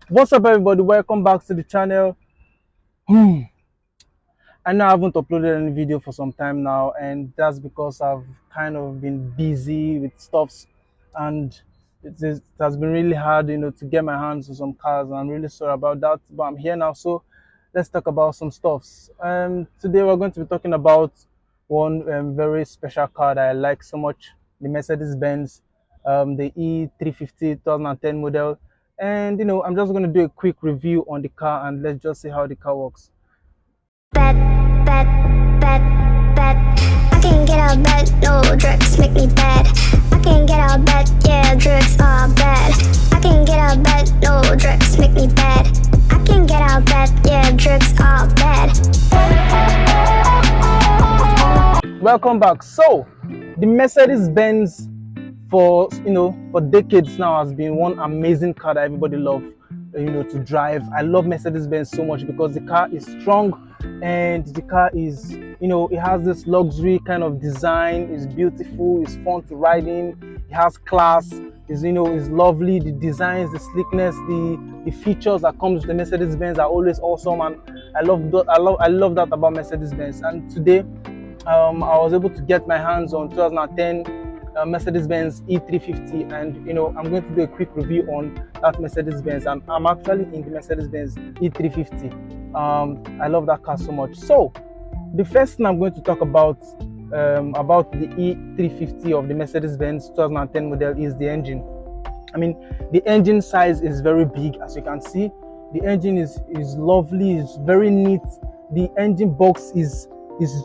What's up, everybody? Welcome back to the channel. I know I haven't uploaded any video for some time now, and that's because I've kind of been busy with stuffs, and it has been really hard, to get my hands on some cars. And I'm really sorry about that, but I'm here now, so let's talk about some stuffs. Today we're going to be talking about one very special car that I like so much, the Mercedes Benz, the E350 2010 model. And I'm just going to do a quick review on the car, and let's just see how the car works. Bad, bad, bad, bad. I can't get out of bed, no drugs make me bad. I can't get out of bed, yeah, drugs are bad. I can't get out of bed, no drugs make me bad. I can't get out of bed, yeah, drugs are bad. Welcome back. So, the Mercedes Benz for decades now has been one amazing car that everybody loves to drive. I love Mercedes Benz so much because the car is strong, and the car is it has this luxury kind of design. It's beautiful, it's fun to ride in, it has class, is lovely. The designs, the sleekness, the features that comes with the Mercedes Benz are always awesome, and I love that about Mercedes Benz. And today I was able to get my hands on 2010 Mercedes Benz E350, and I'm going to do a quick review on that Mercedes Benz. And I'm actually in the Mercedes Benz E350. I love that car so much. So the first thing I'm going to talk about the E350 of the Mercedes Benz 2010 model is the engine. I mean, the engine size is very big, as you can see. The engine is lovely, it's very neat. The engine box is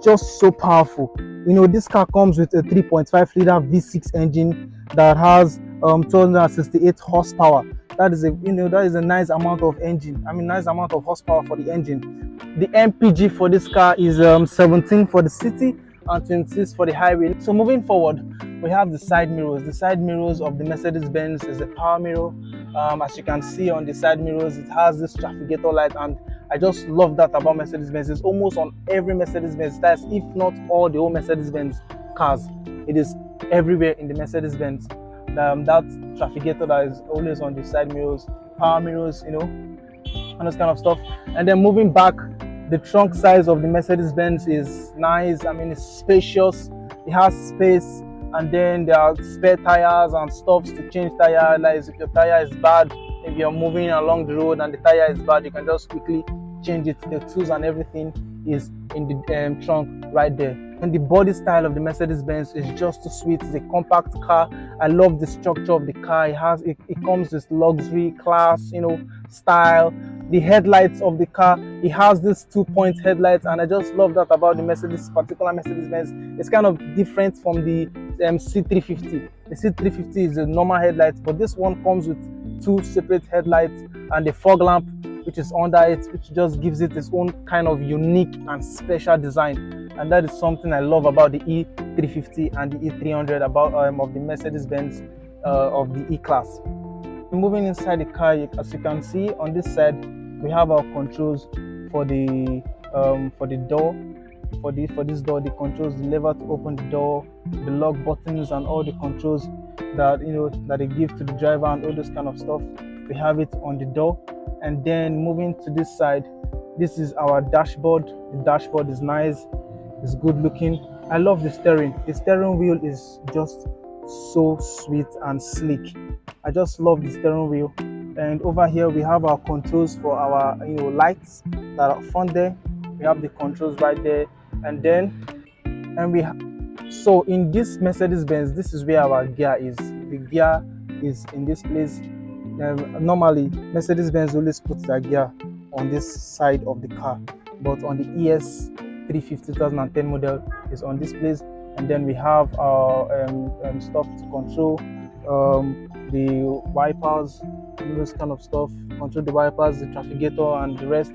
just so powerful. This car comes with a 3.5 liter V6 engine that has 268 horsepower. That is a nice amount of engine. I mean, nice amount of horsepower for the engine. The MPG for this car is 17 for the city and 26 for the highway. So moving forward, we have the side mirrors. The side mirrors of the Mercedes Benz is a power mirror. As you can see on the side mirrors, it has this trafficator light, and I just love that about Mercedes Benz. It's almost on every Mercedes Benz. That's if not all the old Mercedes Benz cars. It is everywhere in the Mercedes Benz. That trafficator that is always on the side mirrors, power mirrors, and this kind of stuff. And then moving back, the trunk size of the Mercedes Benz is nice. I mean, it's spacious, it has space, and then there are spare tires and stuffs to change tire. Like if your tire is bad, if you're moving along the road and the tire is bad, you can just quickly change it. The tools and everything is in the trunk right there. And the body style of the Mercedes Benz is just too sweet. It's a compact car. I love the structure of the car. It comes with luxury, class, style. The headlights of the car, it has this 2-point headlights, and I just love that about the particular Mercedes Benz. It's kind of different from the C350. The C350 is a normal headlight, but this one comes with 2 separate headlights and a fog lamp which is under it, which just gives it its own kind of unique and special design. And that is something I love about the E350 and the E300 about of the Mercedes Benz of the E-Class. Moving inside the car, as you can see on this side, we have our controls for the door. For this door, the controls, the lever to open the door, the lock buttons, and all the controls that that they give to the driver, and all this kind of stuff. We have it on the door. And then moving to this side, this is our dashboard. The dashboard is nice, it's good looking. I love the steering. The steering wheel is just so sweet and sleek. I just love the steering wheel. And over here we have our controls for our lights that are front there. We have the controls right there. And then so in this Mercedes Benz, this is where our gear is. The gear is in this place. Normally Mercedes Benz always puts their gear on this side of the car, but on the ES350 2010 model is on this place. And then we have our stuff to control the wipers and those kind of stuff, control the wipers, the trafficator, and the rest.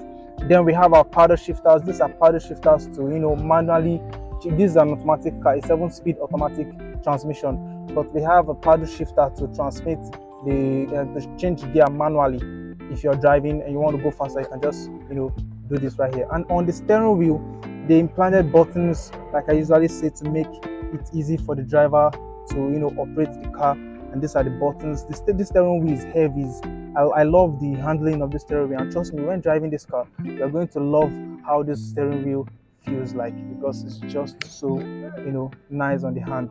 Then we have our paddle shifters. These are paddle shifters to manually. This is an automatic car, a 7-speed automatic transmission, but we have a paddle shifter to transmit to change gear manually. If you're driving and you want to go faster, you can just do this right here. And on the steering wheel, they implanted buttons, like I usually say, to make it easy for the driver to operate the car. And these are the buttons. The steering wheel is heavy. I love the handling of the steering wheel, and trust me, when driving this car, you're going to love how this steering wheel feels like, because it's just so nice on the hand.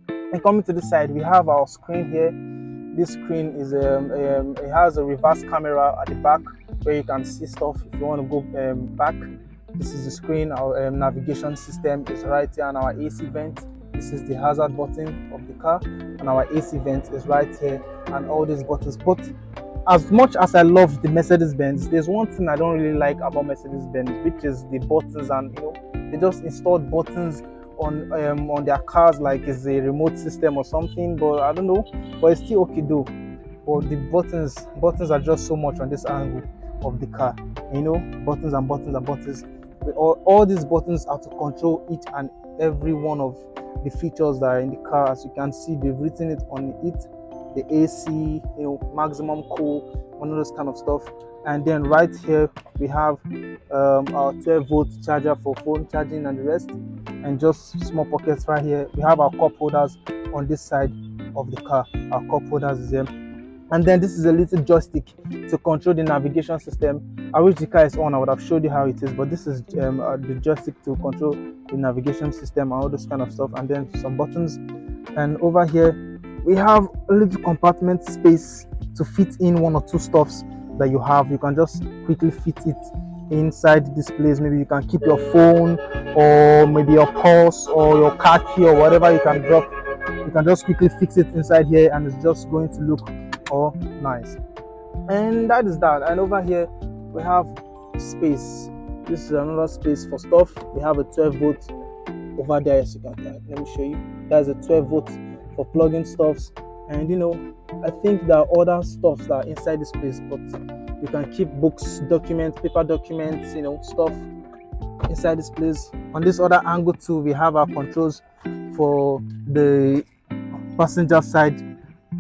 And coming to the side, we have our screen here. This screen is it has a reverse camera at the back where you can see stuff if you want to go back. This is the screen. Our navigation system is right here, and our AC vent. This is the hazard button of the car, and our AC vent is right here, and all these buttons. But as much as I love the Mercedes Benz, there's one thing I don't really like about Mercedes Benz, which is the buttons. And they just installed buttons on their cars like it's a remote system or something, but I don't know, but it's still okay though. But the buttons are just so much on this angle of the car, buttons and buttons and buttons. All these buttons are to control each and every one of the features that are in the car. As you can see, they've written it on it, the AC, maximum cool, one of those kind of stuff. And then right here we have our 12-volt charger for phone charging and the rest, and just small pockets right here. We have our cup holders on this side of the car. Our cup holders is here, and then this is a little joystick to control the navigation system. I wish the car is on, I would have showed you how it is, but this is the joystick to control the navigation system and all this kind of stuff. And then some buttons, and over here we have a little compartment space to fit in one or two stuffs that you have. You can just quickly fit it inside this place. Maybe you can keep your phone, or maybe your purse or your car key or whatever you can drop. You can just quickly fix it inside here, and it's just going to look all nice. And that is that. And over here we have space. This is another space for stuff. We have a 12-volt over there, as you can, let me show you. There's a 12-volt for plugging stuffs. And I think there are other stuffs that are inside this place, but you can keep books, documents, paper documents, stuff inside this place. On this other angle too, we have our controls for the passenger side.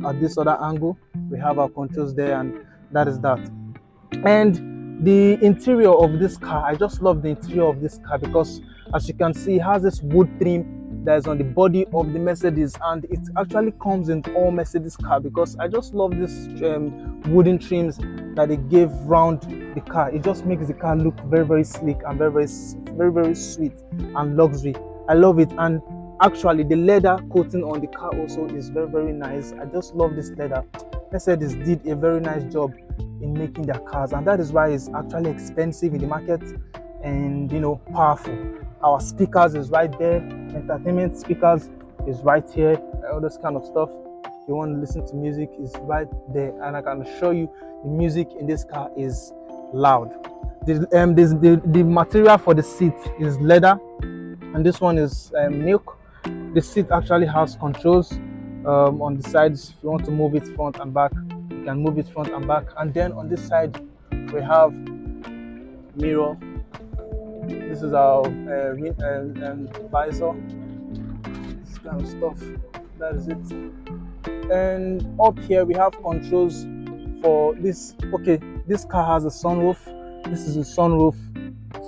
At this other angle, we have our controls there, and that is that. And the interior of this car, I just love the interior of this car, because as you can see, it has this wood trim that is on the body of the Mercedes, and it actually comes in all Mercedes car, because I just love this wooden trims that they gave round the car. It just makes the car look very, very sleek and very, very, very sweet and luxury. I love it. And actually the leather coating on the car also is very, very nice. I just love this leather. Mercedes did a very nice job in making their cars, and that is why it's actually expensive in the market and powerful. Our speakers is right there, entertainment speakers is right here, all this kind of stuff. If you want to listen to music, is right there, and I can show you the music in this car is loud. The material for the seat is leather, and this one is milk. The seat actually has controls on the sides. If you want to move it front and back, you can move it front and back. And then on this side we have mirror. This is our visor, this kind of stuff. That is it. And up here we have controls for this. Okay, this car has a sunroof. This is a sunroof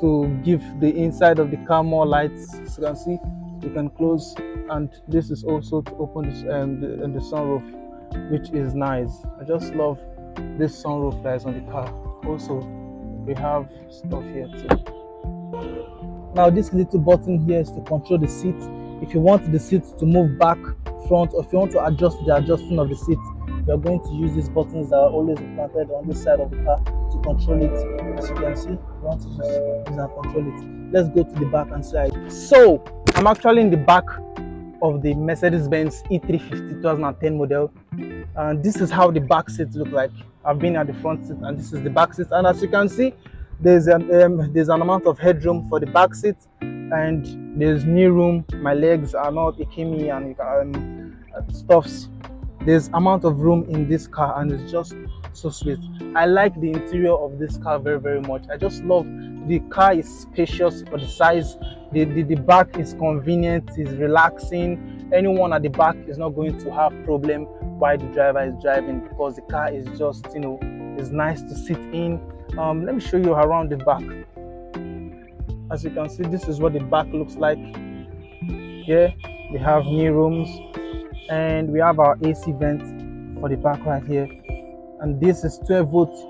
to give the inside of the car more lights. As you can see, you can close, and this is also to open this the sunroof, which is nice. I just love this sunroof that is on the car. Also, we have stuff here too. Now this little button here is to control the seat. If you want the seat to move back, front, or if you want to adjust the adjustment of the seat, you are going to use these buttons that are always implanted on this side of the car to control it. As you can see, you want to just use and control it. Let's go to the back and see. So I'm actually in the back of the Mercedes Benz E350 2010 model, and this is how the back seats look like. I've been at the front seat, and this is the back seat. And as you can see, there's an amount of headroom for the back seat, and there's knee room. My legs are not aching me, and stuffs. There's amount of room in this car, and it's just so sweet. I like the interior of this car very, very much. I just love the car. Is spacious for the size. The back is convenient, is relaxing. Anyone at the back is not going to have problem while the driver is driving, because the car is just is nice to sit in. Let me show you around the back. As you can see, this is what the back looks like. Here we have knee rooms, and we have our AC vent for the back right here. and this is 12 volts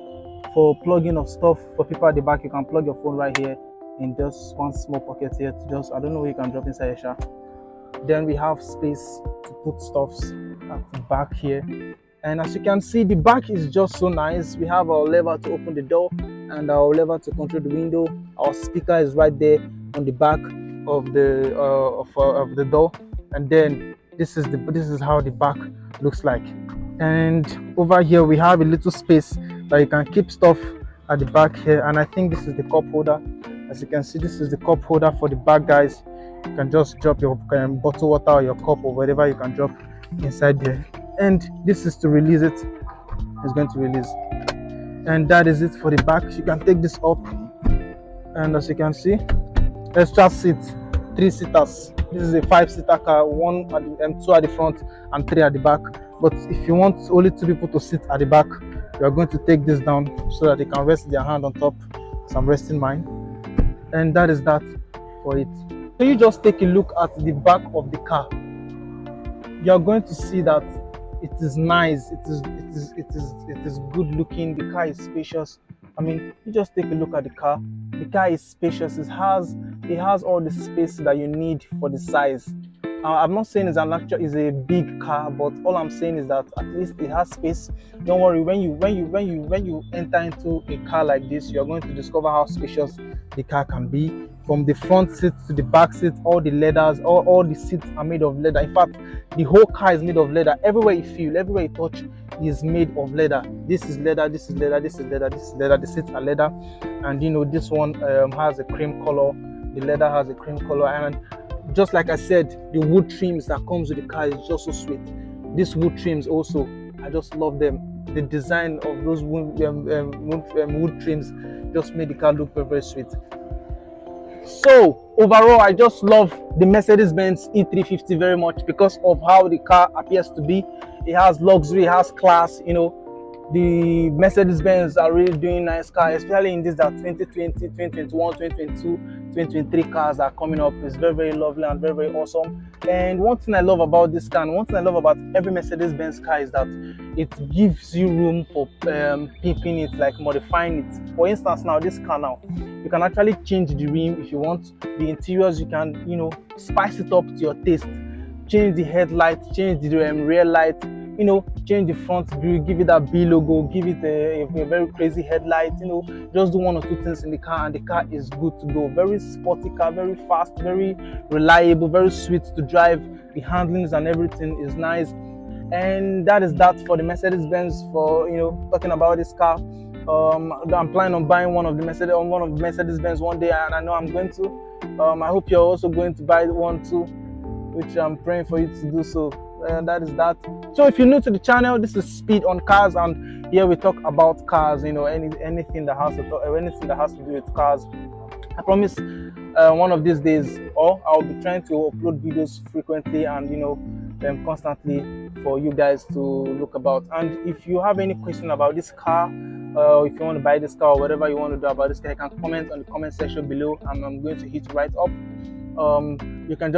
for plugging of stuff. For people at the back, you can plug your phone right here in just one small pocket here to just, I don't know where you can drop inside your shower. Then we have space to put stuffs at the back here, and as you can see, the back is just so nice. We have our lever to open the door and our lever to control the window. Our speaker is right there on the back of the door, and then this is how the back looks like. And over here we have a little space that you can keep stuff at the back here, and I think this is the cup holder. As you can see, this is the cup holder for the back, guys. You can just drop your bottle water or your cup or whatever you can drop inside there, and this is to release it. It's going to release, and that is it for the back. You can take this up, and as you can see, extra seats, 3-seaters. This is a 5-seater car, one at the, 2 at the front and 3 at the back. But if you want only 2 people to sit at the back, you are going to take this down so that they can rest their hand on top. So I'm resting mine, and that is that for it. So you just take a look at the back of the car. You are going to see that it is nice. It is good looking. The car is spacious. I mean, you just take a look at the car. The car is spacious. It has all the space that you need for the size. I'm not saying it's a big car, but all I'm saying is that at least it has space. Don't worry, when you enter into a car like this, you are going to discover how spacious the car can be. From the front seat to the back seat, all the leathers, all the seats are made of leather. In fact, the whole car is made of leather. Everywhere you feel, everywhere you touch is made of leather. This is leather, this is leather, this is leather, this is leather. The seats are leather, and you know this one has a cream color. The leather has a cream color, and just like I said, the wood trims that comes with the car is just so sweet. These wood trims also, I just love them. The design of those wood trims just made the car look very, very sweet. So overall, I just love the Mercedes Benz E350 very much because of how the car appears to be. It has luxury, it has class. You know, the Mercedes Benz are really doing nice cars, especially in this that 2020, 2021, 2022, 2023 cars that are coming up. It's very, very lovely and very, very awesome. And one thing I love about this car, and one thing I love about every Mercedes Benz car is that it gives you room for pimping it, like modifying it. For instance, now this car now, you can actually change the rim if you want. The interiors, you can, you know, spice it up to your taste. Change the headlight, change the rear light, you know, change the front grill, give it that B logo, give it a very crazy headlight, you know, just do 1 or 2 things in the car and the car is good to go. Very sporty car, very fast, very reliable, very sweet to drive. The handlings and everything is nice. And that is that for the Mercedes Benz. For, you know, talking about this car, I'm planning on buying one of the Mercedes Benz one day, and I know I'm going to. I hope you're also going to buy one too, which I'm praying for you to do so. And that is that. So if you're new to the channel, this is Speed on Cars, and here we talk about cars. You know, anything that has to do with cars. I promise one of these days, or I'll be trying to upload videos frequently and, you know, constantly for you guys to look about. And if you have any question about this car, if you want to buy this car or whatever you want to do about this car, you can comment on the comment section below, and I'm going to hit right up. You can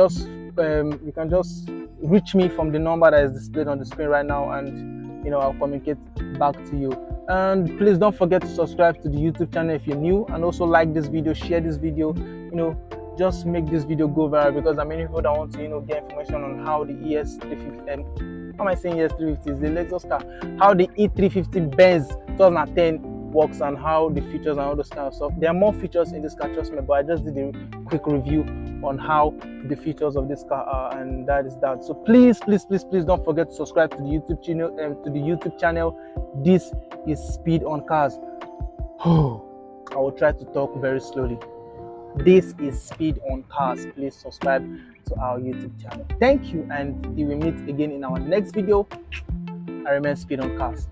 just reach me from the number that is displayed on the screen right now, and, you know, I'll communicate back to you. And please don't forget to subscribe to the YouTube channel if you're new, and also like this video, share this video, you know, just make this video go viral, because there are many people that want to, you know, get information on how the ES350, how am I saying ES350 is the Lexus car, how the E350 Benz 2010 works, and how the features and all those kind of stuff. There are more features in this car, trust me, but I just did a quick review on how the features of this car are, and that is that. So please don't forget to subscribe to the YouTube channel. This is Speed on Cars. I will try to talk very slowly. This is Speed on Cars. Please subscribe to our YouTube channel. Thank you, and we will meet again in our next video. I remain Speed on Cars.